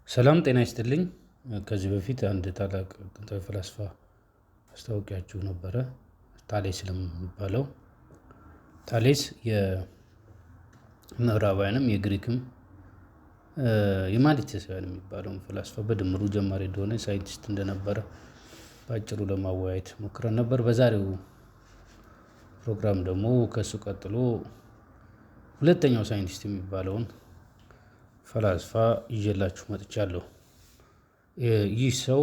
ሰላም ጤና ይስጥልኝ። ከዚህ በፊት አንድ ታላቅ ጥንታዊ ፈላስፋ አስታውቂያችሁ ነበረ። ታሌስ ስለሚባለው ታሌስ የምዕራባውያንም የግሪክም የማሊቴሳውያን የሚባለውን ፈላስፋ በድምሩ ጀማሪ እንደሆነ ሳይንቲስት እንደነበረ በአጭሩ ለማወያየት ሞክረን ነበር። በዛሬው ፕሮግራም ደግሞ ከሱ ቀጥሎ ሁለተኛው ሳይንቲስት የሚባለውን ፈላስፋ ይዤላችሁ መጥቻለሁ። ይህ ሰው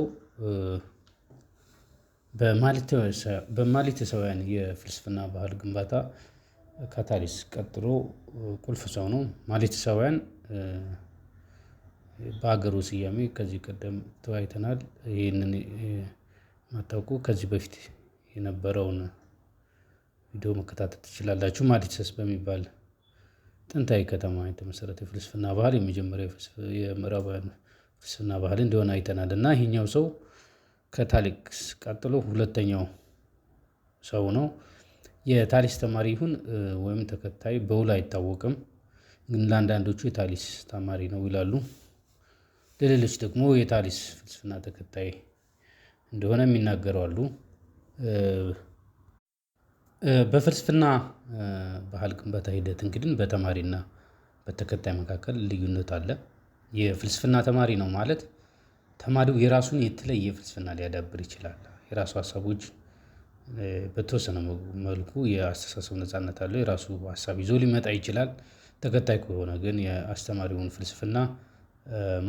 በማሊቴሳውያን የፍልስፍና ባህል ግንባታ ከታሊስ ቀጥሎ ቁልፍ ሰው ነው። ማሊቴሳውያን በሀገሩ ስያሜ ከዚህ ቀደም ተወያይተናል። ይህንን የማታውቁ ከዚህ በፊት የነበረውን ቪዲዮ መከታተል ትችላላችሁ። ማሊቴስ በሚባል ጥንታዊ ከተማ የተመሰረተ የፍልስፍና ባህል የመጀመሪያው የምዕራባውያን ፍልስፍና ባህል እንደሆነ አይተናል። እና ይሄኛው ሰው ከታሊስ ቀጥሎ ሁለተኛው ሰው ነው። የታሊስ ተማሪ ይሁን ወይም ተከታይ በውል አይታወቅም። ግን ለአንዳንዶቹ የታሊስ ተማሪ ነው ይላሉ። ለሌሎች ደግሞ የታሊስ ፍልስፍና ተከታይ እንደሆነ የሚናገሩ አሉ። በፍልስፍና ባህል ግንባታ ሂደት እንግዲህ በተማሪና በተከታይ መካከል ልዩነት አለ። የፍልስፍና ተማሪ ነው ማለት ተማሪው የራሱን የተለየ ፍልስፍና ሊያዳብር ይችላል። የራሱ ሀሳቦች በተወሰነ መልኩ የአስተሳሰብ ነጻነት አለው። የራሱ ሀሳብ ይዞ ሊመጣ ይችላል። ተከታይ ከሆነ ግን የአስተማሪውን ፍልስፍና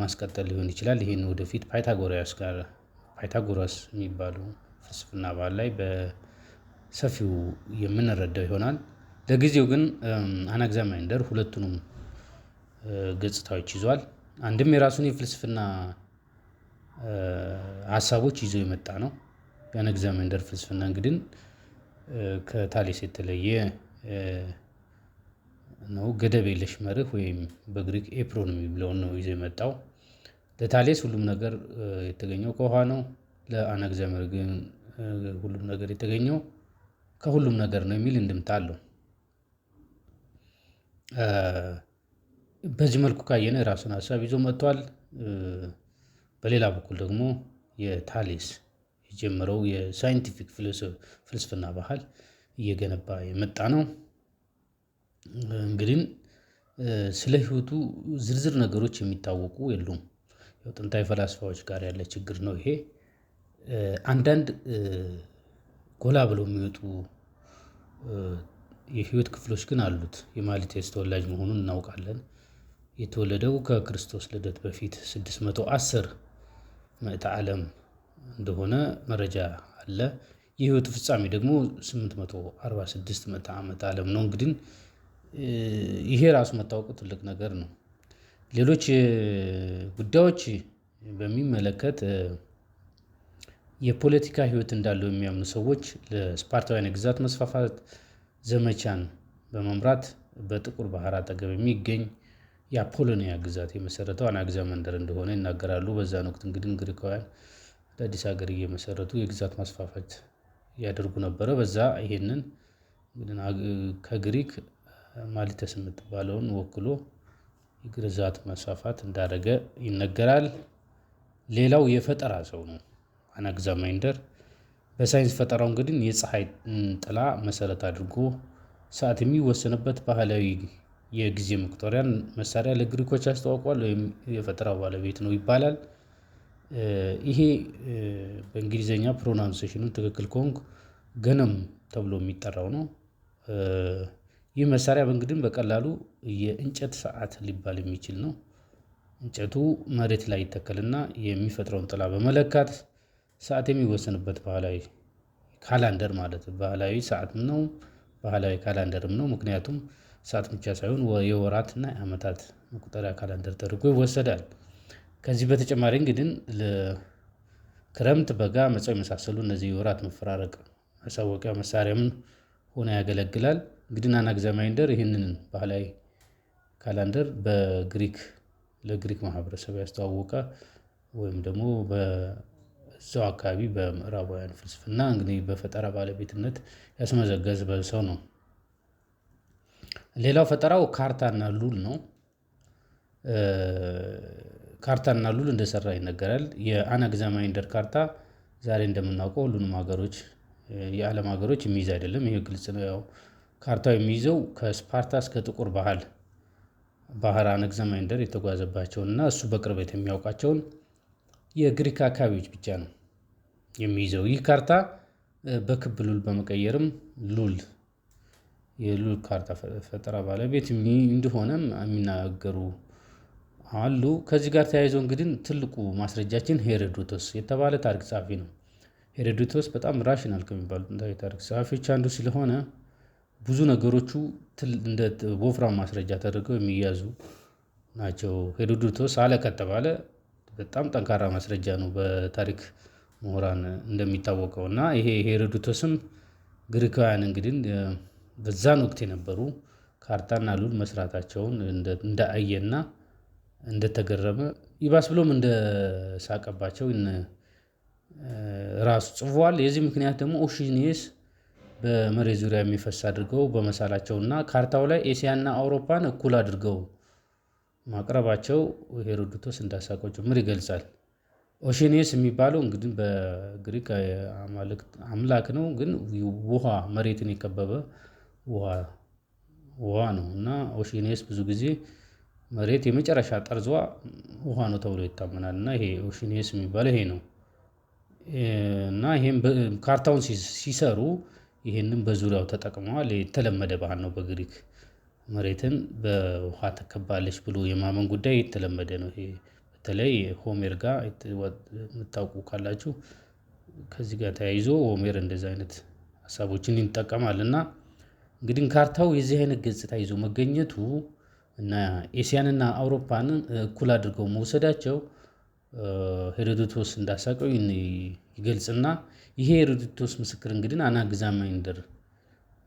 ማስቀጠል ሊሆን ይችላል። ይሄን ወደፊት ፓይታጎራስ የሚባሉ ፍልስፍና ባህል ላይ በሰፊው የምንረዳው ይሆናል። ለጊዜው ግን አናክሲማንደር ሁለቱንም ገጽታዎች ይዟል። አንድም የራሱን የፍልስፍና ሀሳቦች ይዞ የመጣ ነው። የአናክሲማንደር ፍልስፍና እንግዲህ ከታሊስ የተለየ ነው። ገደብ የለሽ መርህ ወይም በግሪክ ኤፕሮን የሚለውን ነው ይዞ የመጣው። ለታሌስ ሁሉም ነገር የተገኘው ከውሃ ነው። ለአናክሲማንደር ግን ሁሉም ነገር የተገኘው ከሁሉም ነገር ነው የሚል እንድምታ አለው። በዚህ መልኩ ካየነ የራሱን ሀሳብ ይዞ መጥቷል። በሌላ በኩል ደግሞ የታሌስ የጀመረው የሳይንቲፊክ ፍልስፍና ባህል እየገነባ የመጣ ነው። እንግዲህ ስለ ህይወቱ ዝርዝር ነገሮች የሚታወቁ የሉም። ያው ጥንታዊ ፈላስፋዎች ጋር ያለ ችግር ነው ይሄ። አንዳንድ ጎላ ብለው የሚወጡ የህይወት ክፍሎች ግን አሉት። የማሊቴስ ተወላጅ መሆኑን እናውቃለን። የተወለደው ከክርስቶስ ልደት በፊት 610 ምዕተ ዓለም እንደሆነ መረጃ አለ። የህይወቱ ፍጻሜ ደግሞ 846 ምዕተ ዓመተ ዓለም ነው። እንግዲህ ይሄ ራሱ መታወቁ ትልቅ ነገር ነው። ሌሎች ጉዳዮች በሚመለከት የፖለቲካ ህይወት እንዳለው የሚያምኑ ሰዎች ለስፓርታውያን ግዛት መስፋፋት ዘመቻን በመምራት በጥቁር ባህር አጠገብ የሚገኝ የአፖሎኒያ ግዛት የመሰረተው አናክሲማንደር እንደሆነ ይናገራሉ። በዛን ወቅት እንግዲህ ግሪካውያን አዲስ ሀገር እየመሰረቱ የግዛት ማስፋፋት ያደርጉ ነበረ። በዛ ይሄንን ከግሪክ ማሊተስ የምትባለውን ወክሎ የግዛት መስፋፋት እንዳደረገ ይነገራል። ሌላው የፈጠራ ሰው ነው። አናክሲማንደር በሳይንስ ፈጠራው እንግዲህ የፀሀይ ጥላ መሰረት አድርጎ ሰዓት የሚወሰንበት ባህላዊ የጊዜ መቁጠሪያን መሳሪያ ለግሪኮች አስተዋውቋል ወይም የፈጠራው ባለቤት ነው ይባላል። ይሄ በእንግሊዘኛ ፕሮናንሴሽኑን ትክክል ከሆንኩ ገነም ተብሎ የሚጠራው ነው። ይህ መሳሪያ በእንግዲህ በቀላሉ የእንጨት ሰዓት ሊባል የሚችል ነው። እንጨቱ መሬት ላይ ይተከልና የሚፈጥረውን ጥላ በመለካት ሰዓት የሚወሰንበት ባህላዊ ካላንደር ማለት ባህላዊ ሰዓትም ነው። ባህላዊ ካላንደርም ነው። ምክንያቱም ሰዓት ብቻ ሳይሆን የወራትና የአመታት መቁጠሪያ ካላንደር ተደርጎ ይወሰዳል። ከዚህ በተጨማሪ እንግዲህ ለክረምት፣ በጋ፣ መጸው የመሳሰሉ እነዚህ የወራት መፈራረቅ ማሳወቂያ መሳሪያም ሆኖ ያገለግላል። እንግዲህ አናክሲማንደር ይህንን ባህላዊ ካላንደር ለግሪክ ማህበረሰብ ያስተዋወቀ ወይም ደግሞ በዛው አካባቢ በምዕራባውያን ፍልስፍና እንግዲህ በፈጠራ ባለቤትነት ያስመዘገበ ሰው ነው። ሌላው ፈጠራው ካርታና ሉል ነው። ካርታና ሉል እንደሰራ ይነገራል። የአናግዛማይንደር ካርታ ዛሬ እንደምናውቀው ሁሉንም ሀገሮች የዓለም ሀገሮች የሚይዝ አይደለም። ይሄ ግልጽ ነው። ያው ካርታው የሚይዘው ከስፓርታ እስከ ጥቁር ባህር አናግዛማይንደር የተጓዘባቸውን እና እሱ በቅርበት የሚያውቃቸውን የግሪክ አካባቢዎች ብቻ ነው የሚይዘው። ይህ ካርታ በክብ ሉል በመቀየርም የሉል ካርታ ፈጠራ ባለቤት እንደሆነም የሚናገሩ አሉ። ከዚህ ጋር ተያይዞ እንግዲህ ትልቁ ማስረጃችን ሄሮዶቶስ የተባለ ታሪክ ጸሐፊ ነው። ሄሮዶቶስ በጣም ራሽናል ከሚባሉ ጥንታዊ ታሪክ ጸሐፊዎች አንዱ ስለሆነ ብዙ ነገሮቹ እንደ ወፍራም ማስረጃ ተደርገው የሚያዙ ናቸው። ሄሮዶቶስ አለ ከተባለ በጣም ጠንካራ ማስረጃ ነው በታሪክ ምሁራን እንደሚታወቀው እና ይሄ ሄሮዶቶስም ግሪካውያን እንግዲህ በዛን ወቅት የነበሩ ካርታና ሉል መስራታቸውን እንዳየና እንደተገረመ ይባስ ብሎም እንደሳቀባቸው ራሱ ጽፏል። የዚህ ምክንያት ደግሞ ኦሺኒየስ በመሬት ዙሪያ የሚፈስ አድርገው በመሳላቸውና ካርታው ላይ ኤሲያና አውሮፓን እኩል አድርገው ማቅረባቸው ሄሮዶቶስ እንዳሳቀው ጭምር ይገልጻል። ኦሺኒየስ የሚባለው እንግዲህ በግሪክ አምላክ ነው፣ ግን ውሃ መሬትን የከበበ ውሃ ነው እና ኦሺኒየስ ብዙ ጊዜ መሬት የመጨረሻ ጠርዟ ውሃ ነው ተብሎ ይታመናል እና ይሄ ኦሺኒየስ የሚባለው ይሄ ነው እና ይሄም ካርታውን ሲሰሩ ይሄንን በዙሪያው ተጠቅመዋል። የተለመደ ባህል ነው በግሪክ መሬትን በውሃ ተከባለች ብሎ የማመን ጉዳይ የተለመደ ነው። ይሄ በተለይ ሆሜር ጋር የምታውቁ ካላችሁ ከዚህ ጋር ተያይዞ ሆሜር እንደዚህ አይነት ሀሳቦችን ይጠቀማል እና እንግዲህ ካርታው የዚህ አይነት ገጽታ ይዞ መገኘቱ እና ኤሲያንና አውሮፓን እኩል አድርገው መውሰዳቸው ሄሮዶቶስ እንዳሳቀው ይገልጽና ይሄ ሄሮዶቶስ ምስክር እንግዲህ አናግዛማይንደር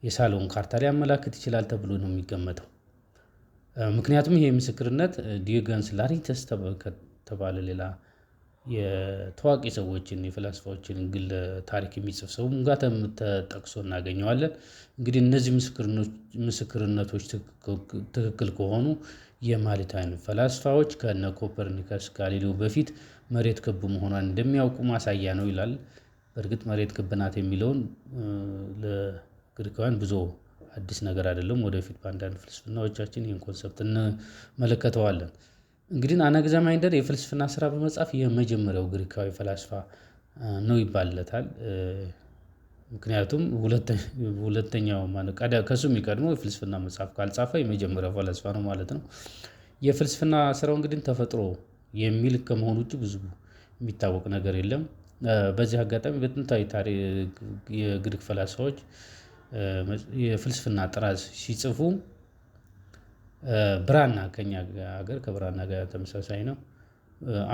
የሳለውን ካርታ ሊያመላክት ይችላል ተብሎ ነው የሚገመተው። ምክንያቱም ይሄ ምስክርነት ዲዮጋንስ ላሪተስ ከተባለ ሌላ የታዋቂ ሰዎችን የፍልስፋዎችን ግለ ታሪክ የሚጽፍ ሰውም ጋር ተጠቅሶ እናገኘዋለን። እንግዲህ እነዚህ ምስክርነቶች ትክክል ከሆኑ የማሊታይን ፈላስፋዎች ከነ ኮፐርኒከስ ጋሊሌዮ በፊት መሬት ክብ መሆኗን እንደሚያውቁ ማሳያ ነው ይላል። በእርግጥ መሬት ክብ ናት የሚለውን ለግሪካውያን ብዙ አዲስ ነገር አይደለም። ወደፊት በአንዳንድ ፍልስፍናዎቻችን ይህን ኮንሰፕት እንመለከተዋለን። እንግዲህ አናግዛማይንደር የፍልስፍና ስራ በመጻፍ የመጀመሪያው ግሪካዊ ፈላስፋ ነው ይባልለታል። ምክንያቱም ሁለተኛው ከሱ የሚቀድመው የፍልስፍና መጽሐፍ ካልጻፈ የመጀመሪያው ፈላስፋ ነው ማለት ነው። የፍልስፍና ስራው እንግዲህ ተፈጥሮ የሚል ከመሆኑ ውጭ ብዙ የሚታወቅ ነገር የለም። በዚህ አጋጣሚ በጥንታዊ ታሪክ የግሪክ ፈላስፋዎች የፍልስፍና ጥራዝ ሲጽፉ ብራና ከኛ ሀገር ከብራና ጋር ተመሳሳይ ነው።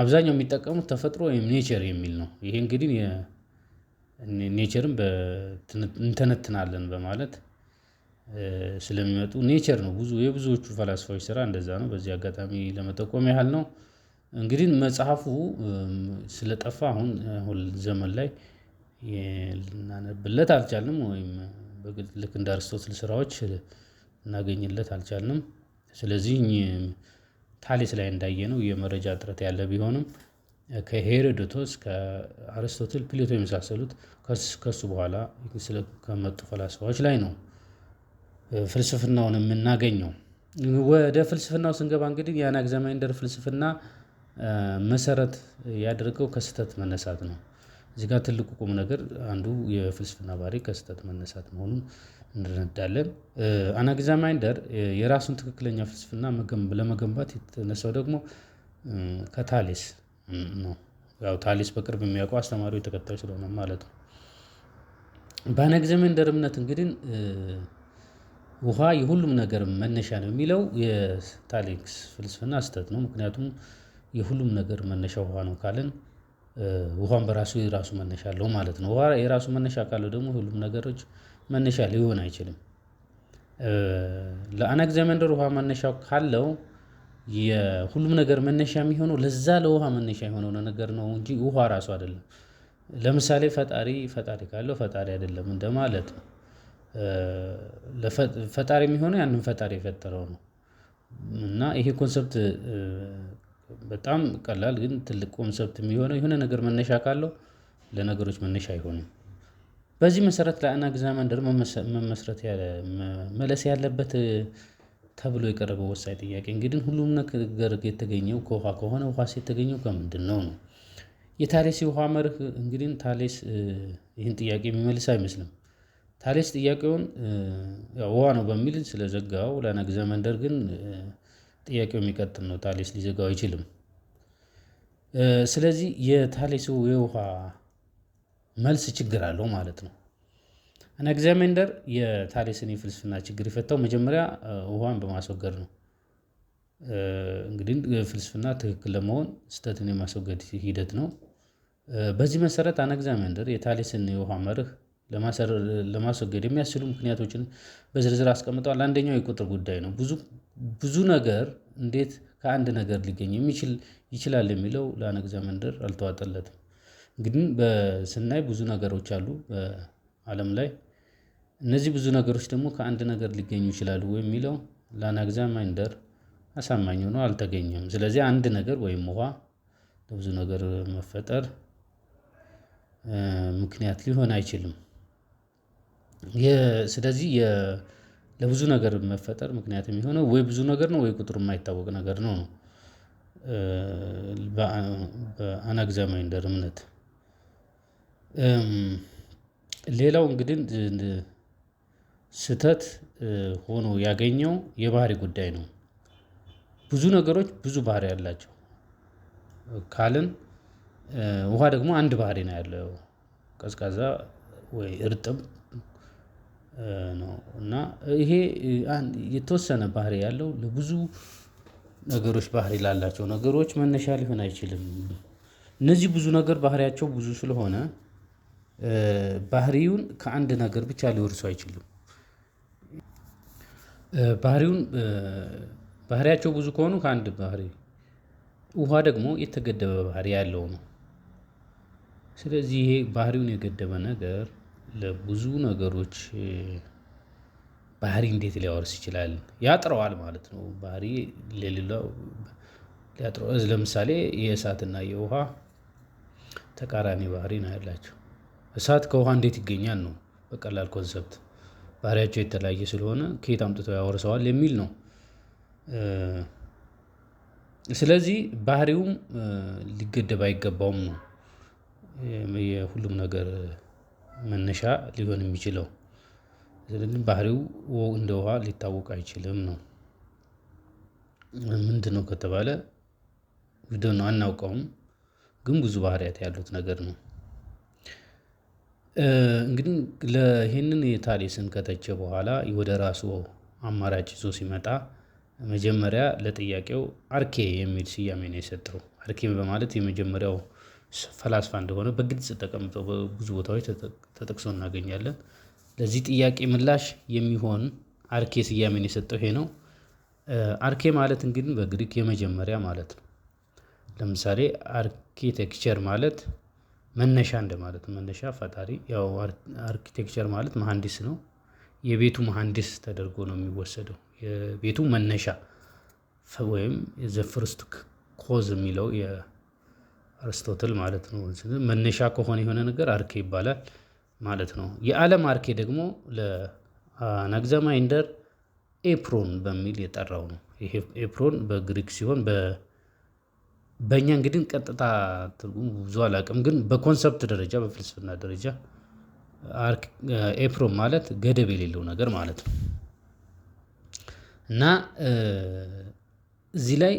አብዛኛው የሚጠቀሙት ተፈጥሮ ወይም ኔቸር የሚል ነው። ይሄ እንግዲህ ኔቸርን እንተነትናለን በማለት ስለሚመጡ ኔቸር ነው የብዙዎቹ ፈላስፋዎች ስራ እንደዛ ነው። በዚህ አጋጣሚ ለመጠቆም ያህል ነው። እንግዲህ መጽሐፉ ስለጠፋ አሁን ዘመን ላይ ልናነብለት አልቻልንም፣ ወይም ልክ እንደ አርስቶትል ስራዎች እናገኝለት አልቻልንም። ስለዚህ ታሊስ ላይ እንዳየነው የመረጃ እጥረት ያለ ቢሆንም ከሄሮዶቶስ ከአርስቶትል ፕሌቶ የመሳሰሉት ከሱ በኋላ ከመጡ ፈላስፋዎች ላይ ነው ፍልስፍናውን የምናገኘው። ወደ ፍልስፍናው ስንገባ እንግዲህ የአናግዛማይንደር ፍልስፍና መሰረት ያደረገው ከስህተት መነሳት ነው። እዚህ ጋር ትልቁ ቁም ነገር አንዱ የፍልስፍና ባህሪ ከስህተት መነሳት መሆኑን እንረዳለን። አናግዛማይንደር የራሱን ትክክለኛ ፍልስፍና ለመገንባት የተነሳው ደግሞ ከታሊስ ነው። ያው ታሊስ በቅርብ የሚያውቀው አስተማሪው ተከታዩ ስለሆነ ማለት ነው። በአናግዛማይንደር እምነት እንግዲህ ውሃ የሁሉም ነገር መነሻ ነው የሚለው የታሊስ ፍልስፍና ስህተት ነው። ምክንያቱም የሁሉም ነገር መነሻ ውሃ ነው ካልን ውሃን በራሱ የራሱ መነሻ አለው ማለት ነው። ውሃ የራሱ መነሻ ካለው ደግሞ ሁሉም ነገሮች መነሻ ሊሆን አይችልም። ለአናግዛማይንደር ውሃ መነሻው ካለው የሁሉም ነገር መነሻ የሚሆነው ለዛ ለውሃ መነሻ የሆነው ነገር ነው እንጂ ውሃ ራሱ አይደለም። ለምሳሌ ፈጣሪ ካለው ፈጣሪ አይደለም እንደማለት ነው። ፈጣሪ የሚሆነው ያንን ፈጣሪ የፈጠረው ነው እና ይሄ ኮንሰፕት በጣም ቀላል ግን ትልቅ ኮንሰፕት የሚሆነው የሆነ ነገር መነሻ ካለው ለነገሮች መነሻ አይሆንም። በዚህ መሰረት ለአናግዛመንደር መመለስ ያለበት ተብሎ የቀረበው ወሳኝ ጥያቄ እንግዲህ ሁሉም ነገር የተገኘው ከውሃ ከሆነ ውሃስ የተገኘው ከምንድን ነው? የታሌስ የውሃ መርህ እንግዲህ ታሌስ ይህን ጥያቄ የሚመልስ አይመስልም። ታሌስ ጥያቄውን ውሃ ነው በሚል ስለዘጋው ለአናግዛመንደር ግን ጥያቄው የሚቀጥል ነው። ታሌስ ሊዘጋው አይችልም። ስለዚህ የታሌስ የውሃ መልስ ችግር አለው ማለት ነው። አናግዛመንደር የታሌስን የፍልስፍና ችግር የፈታው መጀመሪያ ውሃን በማስወገድ ነው። እንግዲህ ፍልስፍና ትክክል ለመሆን ስህተትን የማስወገድ ሂደት ነው። በዚህ መሰረት አናግዛመንደር የታሌስን የውሃ መርህ ለማስወገድ የሚያስችሉ ምክንያቶችን በዝርዝር አስቀምጠዋል። አንደኛው የቁጥር ጉዳይ ነው። ብዙ ነገር እንዴት ከአንድ ነገር ሊገኝ ይችላል የሚለው ለአናግዛመንደር አልተዋጠለትም። እንግዲህ ስናይ ብዙ ነገሮች አሉ በዓለም ላይ። እነዚህ ብዙ ነገሮች ደግሞ ከአንድ ነገር ሊገኙ ይችላሉ የሚለው ለአናግዛመንደር አሳማኝ ሆኖ አልተገኘም። ስለዚህ አንድ ነገር ወይም ውሃ ለብዙ ነገር መፈጠር ምክንያት ሊሆን አይችልም። ስለዚህ ለብዙ ነገር መፈጠር ምክንያት የሚሆነው ወይ ብዙ ነገር ነው ወይ ቁጥሩ የማይታወቅ ነገር ነው። በአናግዛመንደር እምነት ሌላው እንግዲህ ስህተት ሆኖ ያገኘው የባህሪ ጉዳይ ነው። ብዙ ነገሮች ብዙ ባህሪ አላቸው ካልን ውሃ ደግሞ አንድ ባህሪ ነው ያለው ቀዝቃዛ ወይ እርጥብ ነው። እና ይሄ የተወሰነ ባህሪ ያለው ለብዙ ነገሮች ባህሪ ላላቸው ነገሮች መነሻ ሊሆን አይችልም። እነዚህ ብዙ ነገር ባህሪያቸው ብዙ ስለሆነ ባህሪውን ከአንድ ነገር ብቻ ሊወርሱ አይችሉም። ባህሪያቸው ብዙ ከሆኑ ከአንድ ባህሪ ውሃ ደግሞ የተገደበ ባህሪ ያለው ነው። ስለዚህ ይሄ ባህሪውን የገደበ ነገር ለብዙ ነገሮች ባህሪ እንዴት ሊያወርስ ይችላል? ያጥረዋል ማለት ነው። ባህሪ ለሌላው ሊያጥረዋል። ለምሳሌ የእሳትና የውሃ ተቃራኒ ባህሪ ነው ያላቸው። እሳት ከውሃ እንዴት ይገኛል ነው በቀላል ኮንሰፕት ባህሪያቸው የተለያየ ስለሆነ ከየት አምጥተው ያወርሰዋል የሚል ነው። ስለዚህ ባህሪውም ሊገደብ አይገባውም ነው። የሁሉም ነገር መነሻ ሊሆን የሚችለው ስለዚህ ባህሪው እንደ ውሃ ሊታወቅ አይችልም ነው። ምንድነው ከተባለ አናውቀውም ግን ብዙ ባህሪያት ያሉት ነገር ነው። እንግዲህ ይሄንን የታሌስን ከተቸ በኋላ ወደ ራሱ አማራጭ ይዞ ሲመጣ መጀመሪያ ለጥያቄው አርኬ የሚል ስያሜ ነው የሰጠው። አርኬ በማለት የመጀመሪያው ፈላስፋ እንደሆነ በግልጽ ተቀምጦ በብዙ ቦታዎች ተጠቅሶ እናገኛለን። ለዚህ ጥያቄ ምላሽ የሚሆን አርኬ ስያሜን የሰጠው ይሄ ነው። አርኬ ማለት እንግዲህ በግሪክ የመጀመሪያ ማለት ነው። ለምሳሌ አርኪቴክቸር ማለት መነሻ እንደማለት መነሻ ፈጣሪ ያው አርኪቴክቸር ማለት መሃንዲስ ነው። የቤቱ መሃንዲስ ተደርጎ ነው የሚወሰደው የቤቱ መነሻ ወይም ዘ ፈርስት ኮዝ የሚለው የአርስቶትል ማለት ነው። መነሻ ከሆነ የሆነ ነገር አርኬ ይባላል ማለት ነው። የዓለም አርኬ ደግሞ ለአናግዛማይንደር ኤፕሮን በሚል የጠራው ነው። ይሄ ኤፕሮን በግሪክ ሲሆን በእኛ እንግዲህ ቀጥታ ትርጉም ብዙ አላውቅም ግን በኮንሰፕት ደረጃ በፍልስፍና ደረጃ ኤፕሮን ማለት ገደብ የሌለው ነገር ማለት ነው። እና እዚህ ላይ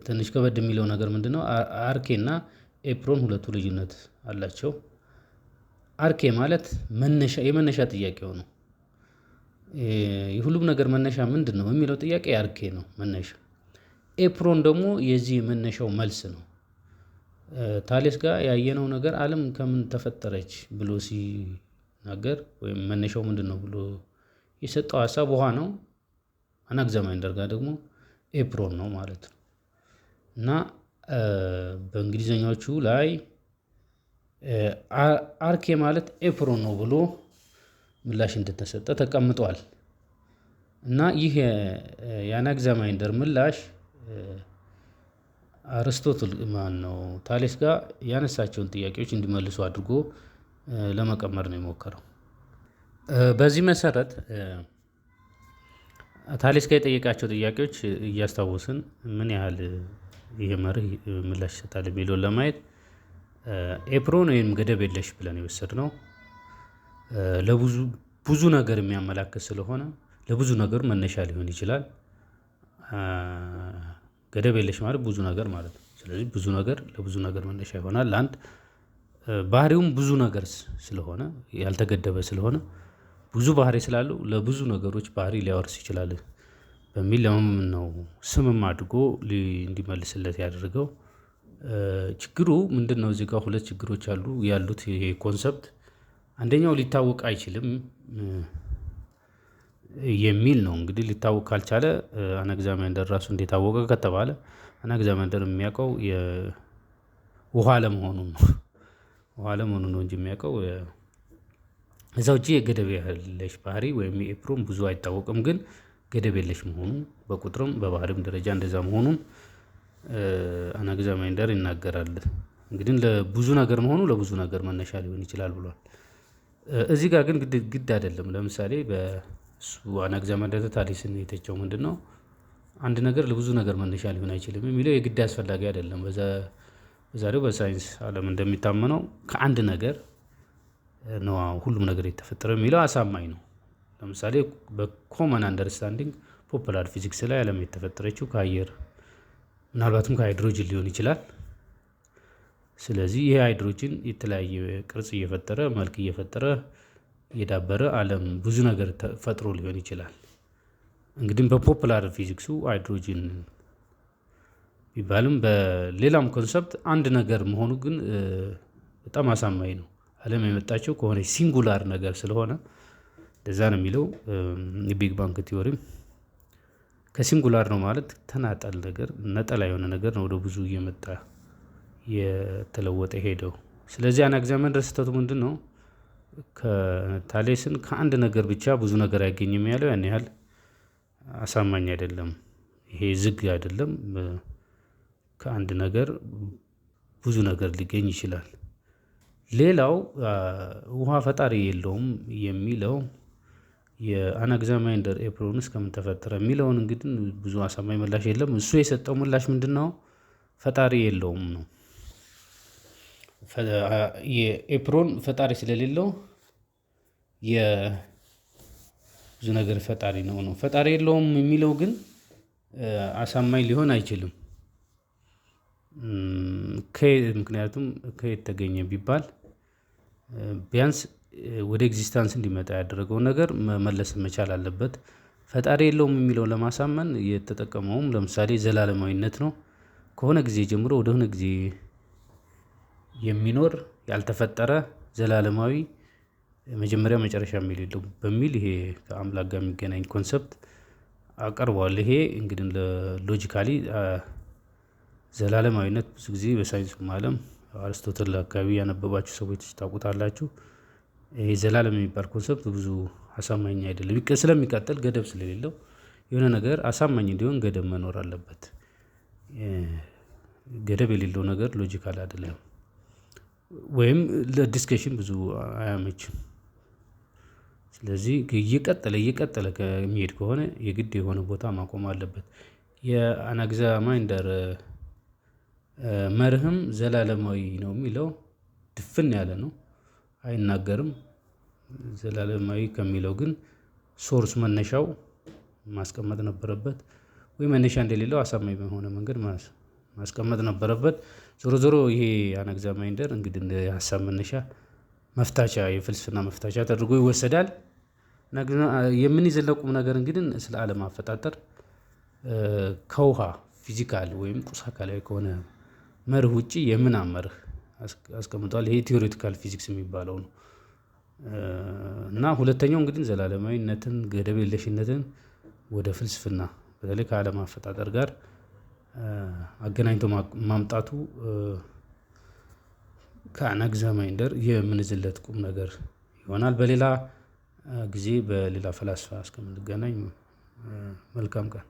ትንሽ ከበድ የሚለው ነገር ምንድነው? አርኬ እና ኤፕሮን ሁለቱ ልዩነት አላቸው። አርኬ ማለት የመነሻ ጥያቄው ነው። የሁሉም ነገር መነሻ ምንድነው የሚለው ጥያቄ አርኬ ነው መነሻ። ኤፕሮን ደግሞ የዚህ መነሻው መልስ ነው። ታሌስ ጋር ያየነው ነገር አለም ከምን ተፈጠረች ብሎ ሲናገር ወይም መነሻው ምንድነው ብሎ የሰጠው ሀሳብ ውሃ ነው። አናግዛማይንደር ጋር ደግሞ ኤፕሮን ነው ማለት ነው። እና በእንግሊዘኛዎቹ ላይ አርኬ ማለት ኤፕሮን ነው ብሎ ምላሽ እንደተሰጠ ተቀምጧል። እና ይህ የአናግዛማይንደር ምላሽ አርስቶትል ማነው ታሌስ ጋር ያነሳቸውን ጥያቄዎች እንዲመልሱ አድርጎ ለመቀመር ነው የሞከረው። በዚህ መሰረት ታሌስ ጋር የጠየቃቸው ጥያቄዎች እያስታወስን ምን ያህል ይሄ መርህ ምላሽ ይሰጣል የሚለውን ለማየት ኤፕሮን ወይም ገደብ የለሽ ብለን የወሰድነው ብዙ ነገር የሚያመላክት ስለሆነ ለብዙ ነገር መነሻ ሊሆን ይችላል። ገደብ የለሽ ማለት ብዙ ነገር ማለት ነው። ስለዚህ ብዙ ነገር ለብዙ ነገር መነሻ ይሆናል። አንድ ባህሪውም ብዙ ነገር ስለሆነ ያልተገደበ ስለሆነ ብዙ ባህሪ ስላለው ለብዙ ነገሮች ባህሪ ሊያወርስ ይችላል በሚል ለምን ነው ስምም አድርጎ እንዲመልስለት ያደረገው። ችግሩ ምንድነው? እዚህ ጋር ሁለት ችግሮች አሉ ያሉት ይሄ ኮንሰፕት አንደኛው ሊታወቅ አይችልም የሚል ነው። እንግዲህ ሊታወቅ ካልቻለ አናግዛማይንደር ራሱ እንዴት አወቀ ከተባለ አናግዛማይንደር የሚያውቀው የውሃ አለመሆኑን ነው። ውሃ አለመሆኑን ነው እንጂ የሚያውቀው እዛ ውጪ የገደብ የለሽ ባህሪ ወይም የኤፕሮን ብዙ አይታወቅም። ግን ገደብ የለሽ መሆኑ በቁጥርም በባህሪም ደረጃ እንደዛ መሆኑን አናግዛማይንደር ይናገራል። እንግዲህ ለብዙ ነገር መሆኑ ለብዙ ነገር መነሻ ሊሆን ይችላል ብሏል። እዚህ ጋር ግን ግድ አይደለም። ለምሳሌ በሱ አናግዛማይንደር ታሌስን የተቸው ምንድነው? አንድ ነገር ለብዙ ነገር መነሻ ሊሆን አይችልም የሚለው የግድ አስፈላጊ አይደለም። በዛሬው በሳይንስ ዓለም እንደሚታመነው ከአንድ ነገር ነው ሁሉም ነገር የተፈጠረው የሚለው አሳማኝ ነው። ለምሳሌ በኮመን አንደርስታንዲንግ ፖፑላር ፊዚክስ ላይ ዓለም የተፈጠረችው ከአየር ምናልባትም ከሃይድሮጅን ሊሆን ይችላል። ስለዚህ ይሄ ሃይድሮጅን የተለያየ ቅርጽ እየፈጠረ መልክ እየፈጠረ እየዳበረ ዓለም ብዙ ነገር ፈጥሮ ሊሆን ይችላል። እንግዲህ በፖፑላር ፊዚክሱ ሃይድሮጅን ቢባልም በሌላም ኮንሰፕት አንድ ነገር መሆኑ ግን በጣም አሳማኝ ነው። ዓለም የመጣችው ከሆነ ሲንጉላር ነገር ስለሆነ እንደዛ ነው የሚለው የቢግ ባንግ ቲዮሪም ከሲንጉላር ነው ማለት ተናጠል ነገር ነጠላ የሆነ ነገር ነው ወደ ብዙ እየመጣ የተለወጠ ሄደው። ስለዚህ አናግዛማይንደር ስህተቱ ምንድነው? ከታሌስን ከአንድ ነገር ብቻ ብዙ ነገር አይገኝም ያለው ያን ያህል አሳማኝ አይደለም። ይሄ ዝግ አይደለም። ከአንድ ነገር ብዙ ነገር ሊገኝ ይችላል። ሌላው ውሃ ፈጣሪ የለውም የሚለው የአናግዛማይንደር ኤፕሮንስ ከምን ተፈጠረ የሚለውን እንግዲህ ብዙ አሳማኝ ምላሽ የለም። እሱ የሰጠው ምላሽ ምንድነው? ፈጣሪ የለውም ነው። የኤፕሮን ፈጣሪ ስለሌለው የብዙ ነገር ፈጣሪ ነው። ፈጣሪ የለውም የሚለው ግን አሳማኝ ሊሆን አይችልም። ምክንያቱም ከየት ተገኘ ቢባል ቢያንስ ወደ ኤግዚስታንስ እንዲመጣ ያደረገውን ነገር መመለስ መቻል አለበት። ፈጣሪ የለውም የሚለውን ለማሳመን የተጠቀመውም ለምሳሌ ዘላለማዊነት ነው። ከሆነ ጊዜ ጀምሮ ወደሆነ ጊዜ የሚኖር ያልተፈጠረ ዘላለማዊ መጀመሪያ መጨረሻ የሌለው በሚል ይሄ ከአምላክ ጋር የሚገናኝ ኮንሰፕት አቀርቧል። ይሄ እንግዲህ ሎጂካሊ ዘላለማዊነት ብዙ ጊዜ በሳይንሱም ዓለም አርስቶትል አካባቢ ያነበባችሁ ሰዎች ታውቁታላችሁ። ይሄ ዘላለም የሚባል ኮንሰፕት ብዙ አሳማኝ አይደለም። ስለሚቀጥል ገደብ ስለሌለው የሆነ ነገር አሳማኝ እንዲሆን ገደብ መኖር አለበት። ገደብ የሌለው ነገር ሎጂካል አይደለም ወይም ለዲስከሽን ብዙ አያመችም። ስለዚህ እየቀጠለ ከሚሄድ ከሆነ የግድ የሆነ ቦታ ማቆም አለበት። የአናግዛማይንደር መርህም ዘላለማዊ ነው የሚለው ድፍን ያለ ነው፣ አይናገርም። ዘላለማዊ ከሚለው ግን ሶርስ መነሻው ማስቀመጥ ነበረበት ወይ መነሻ እንደሌለው አሳማኝ በሆነ መንገድ ማስቀመጥ ነበረበት። ዞሮ ዞሮ ይሄ አናግዛማይንደር እንግዲህ እንደ ሀሳብ መነሻ መፍታቻ የፍልስፍና መፍታቻ ተደርጎ ይወሰዳል። የምንይዘው ቁም ነገር እንግዲህ ስለ ዓለም አፈጣጠር ከውሃ ፊዚካል ወይም ቁስ አካላዊ ከሆነ መርህ ውጪ የምን መርህ አስቀምጧል። ይሄ ቲዮሬቲካል ፊዚክስ የሚባለው ነው። እና ሁለተኛው እንግዲህ ዘላለማዊነትን ገደብ የለሽነትን ወደ ፍልስፍና በተለይ ከዓለም አፈጣጠር ጋር አገናኝቶ ማምጣቱ ከአናግዛማይንደር የምንዝለት ቁም ነገር ይሆናል። በሌላ ጊዜ በሌላ ፈላስፋ እስከምንገናኝ መልካም ቀን።